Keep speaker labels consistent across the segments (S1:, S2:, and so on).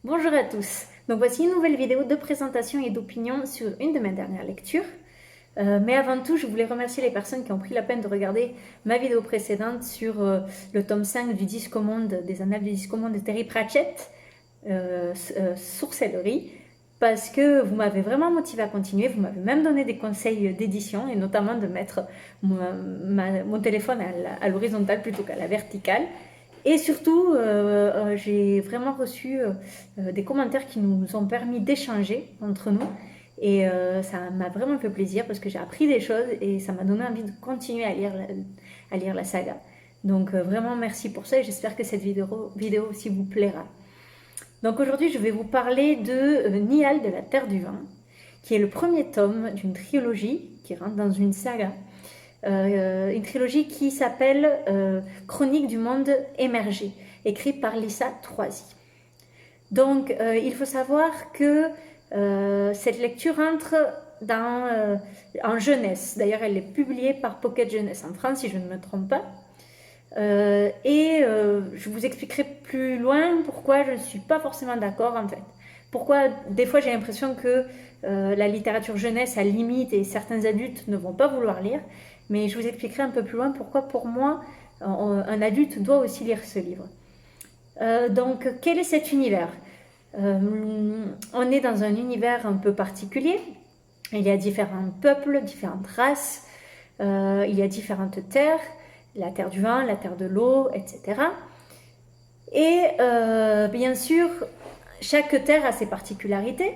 S1: Bonjour à tous. Donc voici une nouvelle vidéo de présentation et d'opinion sur une de mes dernières lectures. Mais avant tout, je voulais remercier les personnes qui ont pris la peine de regarder ma vidéo précédente sur le tome 5 du Disque Monde, des Annales du Disque Monde de Terry Pratchett, Sorcellerie, parce que vous m'avez vraiment motivé à continuer, vous m'avez même donné des conseils d'édition, et notamment de mettre mon téléphone à l'horizontale plutôt qu'à la verticale. Et surtout, j'ai vraiment reçu des commentaires qui nous ont permis d'échanger entre nous. Et ça m'a vraiment fait plaisir parce que j'ai appris des choses et ça m'a donné envie de continuer à lire la saga. Donc vraiment merci pour ça et j'espère que cette vidéo aussi vous plaira. Donc aujourd'hui je vais vous parler de Nial de la Terre du Vent, qui est le premier tome d'une trilogie qui rentre dans une saga. Une trilogie qui s'appelle Chronique du monde émergé, écrite par Lisa Troisi. Donc il faut savoir que cette lecture entre en jeunesse. D'ailleurs, elle est publiée par Pocket Jeunesse en France, si je ne me trompe pas. Je vous expliquerai plus loin pourquoi je ne suis pas forcément d'accord en fait. Pourquoi des fois j'ai l'impression que la littérature jeunesse a limite et certains adultes ne vont pas vouloir lire. Mais je vous expliquerai un peu plus loin pourquoi pour moi un adulte doit aussi lire ce livre. Donc quel est cet univers? On est dans un univers un peu particulier. Il y a différents peuples, différentes races, il y a différentes terres, la terre du vent, la terre de l'eau, etc. Et bien sûr, chaque terre a ses particularités.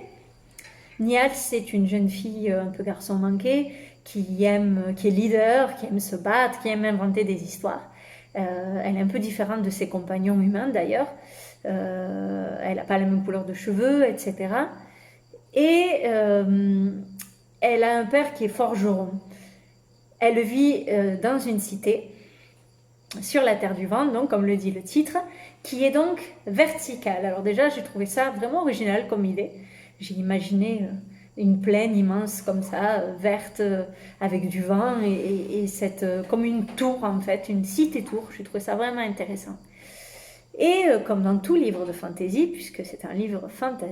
S1: Niall, c'est une jeune fille un peu garçon manqué, qui est leader, qui aime se battre, qui aime inventer des histoires. Elle est un peu différente de ses compagnons humains d'ailleurs. Elle n'a pas la même couleur de cheveux, etc. Et elle a un père qui est forgeron. Elle vit dans une cité, sur la Terre du Vent, donc comme le dit le titre, qui est donc verticale. Alors déjà, j'ai trouvé ça vraiment original comme idée. J'ai imaginé une plaine immense comme ça, verte, avec du vent, et comme une tour en fait, une cité-tour. J'ai trouvé ça vraiment intéressant. Et comme dans tout livre de fantasy, puisque c'est un livre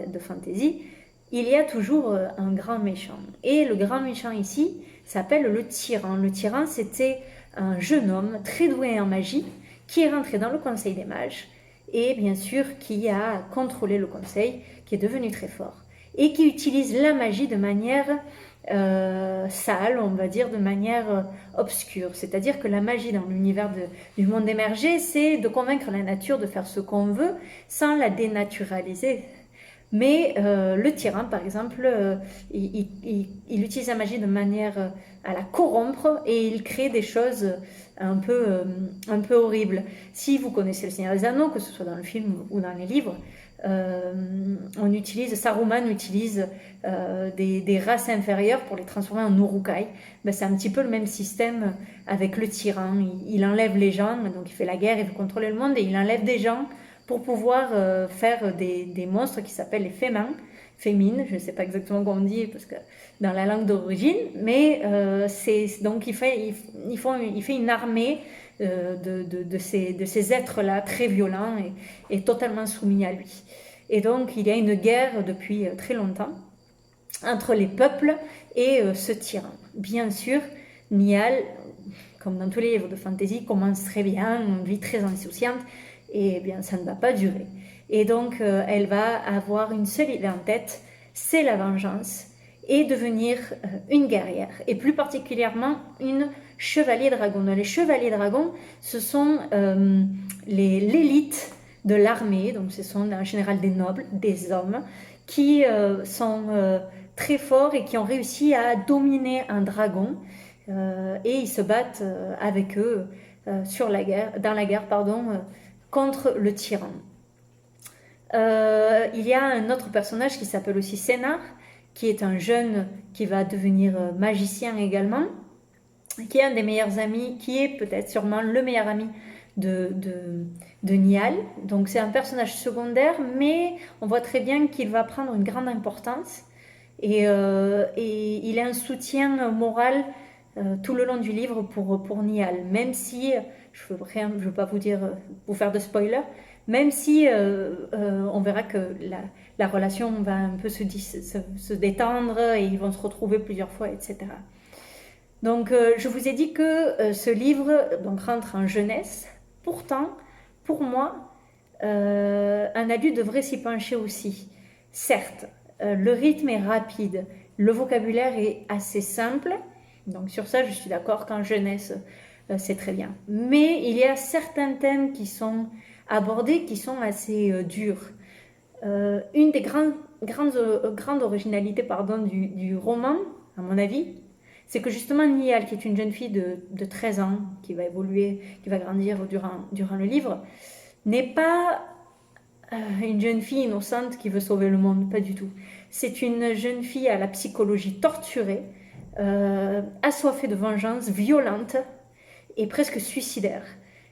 S1: de fantasy, il y a toujours un grand méchant. Et le grand méchant ici s'appelle le tyran. Le tyran, c'était un jeune homme très doué en magie qui est rentré dans le conseil des mages et bien sûr qui a contrôlé le conseil, qui est devenu très fort et qui utilise la magie de manière sale, on va dire, de manière obscure. C'est-à-dire que la magie dans l'univers du monde émergé, c'est de convaincre la nature de faire ce qu'on veut sans la dénaturaliser. Mais le tyran, par exemple, il utilise la magie de manière à la corrompre et il crée des choses un peu horribles. Si vous connaissez le Seigneur des Anneaux, que ce soit dans le film ou dans les livres, Saruman utilise des races inférieures pour les transformer en Uruk-hai. Ben, c'est un petit peu le même système avec le tyran. Il enlève les gens, donc il fait la guerre, il veut contrôler le monde et il enlève des gens pour pouvoir faire des monstres qui s'appellent les fémines, je ne sais pas exactement comment on dit parce que dans la langue d'origine, mais donc il fait une armée de ces êtres-là très violents et totalement soumis à lui. Et donc il y a une guerre depuis très longtemps entre les peuples et ce tyran. Bien sûr, Niall, comme dans tous les livres de fantasy, commence très bien, une vie très insouciante, et bien ça ne va pas durer. Et donc elle va avoir une seule idée en tête, c'est la vengeance et devenir une guerrière, et plus particulièrement une chevalier dragon. Les chevaliers dragons, ce sont l'élite de l'armée, donc ce sont en général des nobles, des hommes, qui sont très forts et qui ont réussi à dominer un dragon, et ils se battent avec eux dans la guerre, contre le tyran. Il y a un autre personnage qui s'appelle aussi Sénar, qui est un jeune qui va devenir magicien également, qui est un des meilleurs amis, qui est peut-être sûrement le meilleur ami de Niall. Donc c'est un personnage secondaire, mais on voit très bien qu'il va prendre une grande importance et il a un soutien moral tout le long du livre pour Niall, même si je veux pas vous faire de spoiler, même si on verra que la relation va un peu se détendre et ils vont se retrouver plusieurs fois, etc. Donc je vous ai dit que ce livre donc, rentre en jeunesse. Pourtant, pour moi, un adulte devrait s'y pencher aussi. Certes, le rythme est rapide, le vocabulaire est assez simple, donc sur ça je suis d'accord qu'en jeunesse c'est très bien. Mais il y certains thèmes qui sont abordés qui sont assez durs. Une des grandes originalités du roman, à mon avis, c'est que justement Niall, qui est une jeune fille de 13 ans, qui va évoluer, qui va grandir durant le livre, n'est pas une jeune fille innocente qui veut sauver le monde, pas du tout. C'est une jeune fille à la psychologie torturée, assoiffée de vengeance, violente et presque suicidaire.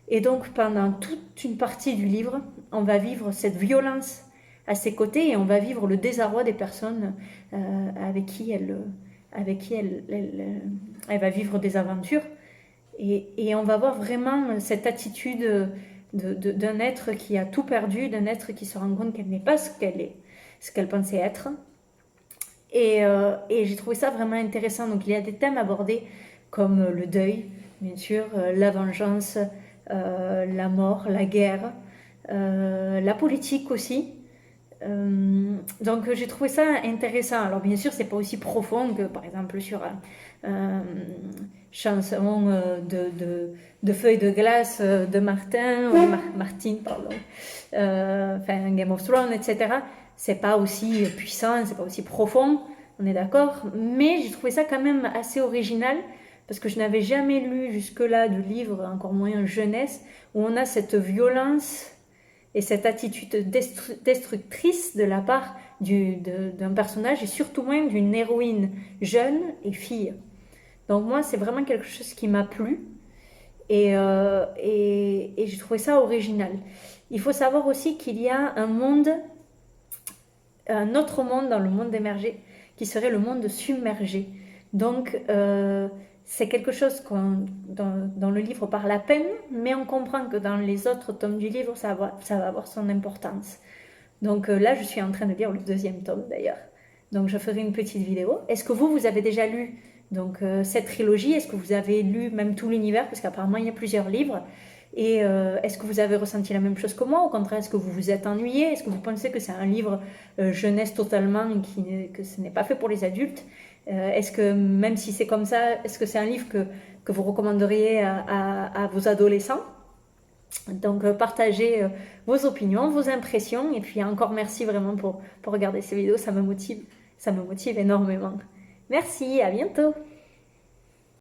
S1: Et donc pendant toute une partie du livre, on va vivre cette violence à ses côtés et on va vivre le désarroi des personnes avec qui elle va vivre des aventures. Et on va voir vraiment cette attitude d'un être qui a tout perdu, d'un être qui se rend compte qu'elle n'est pas ce qu'elle pensait être. Et j'ai trouvé ça vraiment intéressant. Donc il y a des thèmes abordés comme le deuil, bien sûr, la vengeance, la mort, la guerre, la politique aussi. Donc j'ai trouvé ça intéressant. Alors bien sûr c'est pas aussi profond que par exemple sur chanson de feuilles de glace de Martine pardon, enfin Game of Thrones, etc. C'est pas aussi puissant, c'est pas aussi profond, on est d'accord, mais j'ai trouvé ça quand même assez original parce que je n'avais jamais lu jusque-là de livre, encore moins jeunesse, où on a cette violence et cette attitude destructrice de la part d'un personnage et surtout même d'une héroïne jeune et fille. Donc moi c'est vraiment quelque chose qui m'a plu et j'ai trouvé ça original. Il faut savoir aussi qu'il y a un autre monde dans le monde émergé qui serait le monde submergé. Donc c'est quelque chose dont le livre parle à peine, mais on comprend que dans les autres tomes du livre, ça va avoir son importance. Donc là, je suis en train de lire le deuxième tome d'ailleurs. Donc je ferai une petite vidéo. Est-ce que vous avez déjà lu cette trilogie? Est-ce que vous avez lu même tout l'univers? Parce qu'apparemment, il y a plusieurs livres. Et est-ce que vous avez ressenti la même chose que moi? Au contraire, est-ce que vous vous êtes ennuyé? Est-ce que vous pensez que c'est un livre jeunesse totalement, que ce n'est pas fait pour les adultes? Est-ce que, même si c'est comme ça, est-ce que c'est un livre que vous recommanderiez à vos adolescents? Donc partagez vos opinions, vos impressions, et puis encore merci vraiment pour regarder ces vidéos, ça me motive énormément. Merci, à bientôt!